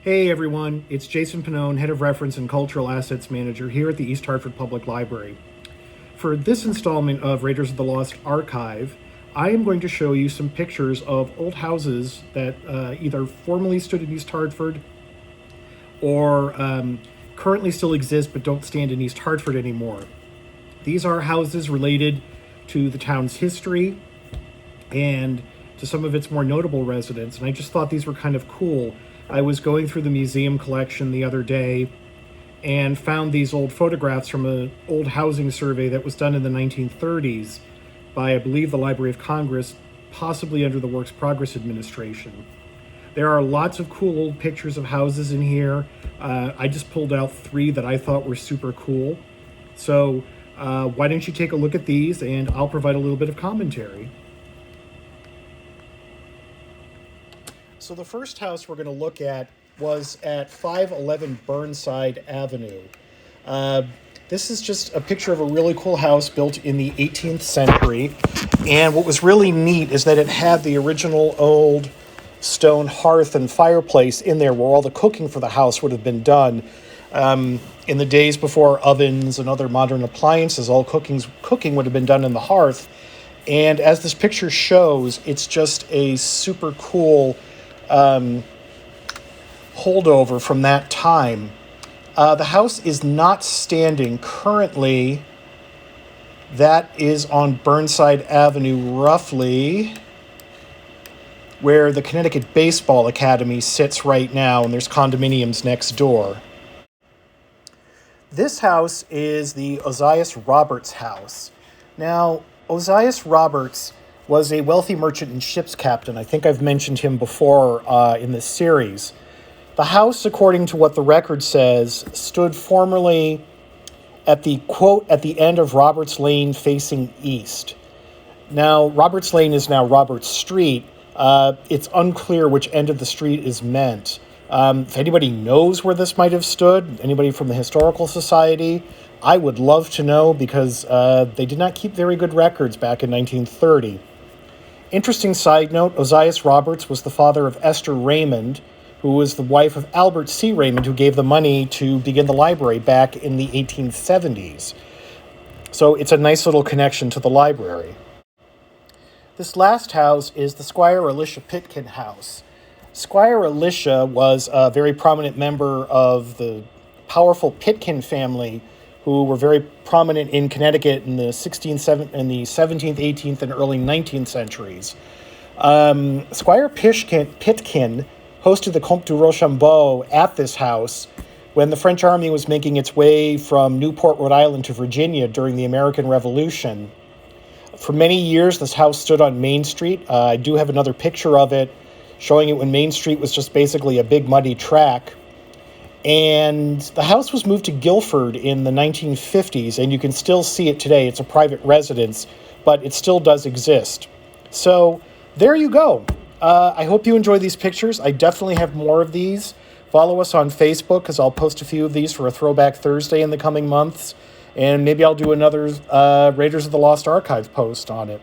Hey everyone, it's Jason Pannone, Head of Reference and Cultural Assets Manager here at the East Hartford Public Library. For this installment of Raiders of the Lost Archive, I am going to show you some pictures of old houses that either formerly stood in East Hartford or currently still exist but don't stand in East Hartford anymore. These are houses related to the town's history and to some of its more notable residents, and I just thought these were kind of cool. I was going through the museum collection the other day and found these old photographs from an old housing survey that was done in the 1930s by, I believe, the Library of Congress, possibly under the Works Progress Administration. There are lots of cool old pictures of houses in here. I just pulled out 3 that I thought were super cool. So why don't you take a look at these and I'll provide a little bit of commentary. So the first house we're going to look at was at 511 Burnside Avenue. This is just a picture of a really cool house built in the 18th century. And what was really neat is that it had the original old stone hearth and fireplace in there where all the cooking for the house would have been done. In the days before ovens and other modern appliances, all cooking would have been done in the hearth. And as this picture shows, it's just a super cool holdover from that time. The house is not standing currently. That is on Burnside Avenue, roughly where the Connecticut Baseball Academy sits right now, and there's condominiums next door. This house is the Ozias Roberts house. Now, Ozias Roberts was a wealthy merchant and ship's captain. I think I've mentioned him before in this series. The house, according to what the record says, stood formerly at the, quote, at the end of Roberts Lane facing east. Now, Roberts Lane is now Roberts Street. It's unclear which end of the street is meant. If anybody knows where this might have stood, anybody from the Historical Society, I would love to know, because they did not keep very good records back in 1930. Interesting side note, Ozias Roberts was the father of Esther Raymond, who was the wife of Albert C. Raymond, who gave the money to begin the library back in the 1870s. So it's a nice little connection to the library. This last house is the Squire Elisha Pitkin House. Squire Elisha was a very prominent member of the powerful Pitkin family, who were very prominent in Connecticut in the 17th, 18th, and early 19th centuries. Squire Pitkin hosted the Comte de Rochambeau at this house when the French army was making its way from Newport, Rhode Island to Virginia during the American Revolution. For many years, this house stood on Main Street. I do have another picture of it showing it when Main Street was just basically a big muddy track. And the house was moved to Guilford in the 1950s, and you can still see it today. It's a private residence, but it still does exist. So there you go. I hope you enjoy these pictures. I definitely have more of these. Follow us on Facebook, because I'll post a few of these for a Throwback Thursday in the coming months. And maybe I'll do another Raiders of the Lost Archive post on it.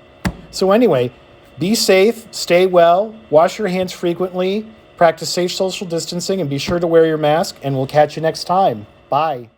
So anyway, be safe, stay well, wash your hands frequently, practice safe social distancing, and be sure to wear your mask, and we'll catch you next time. Bye.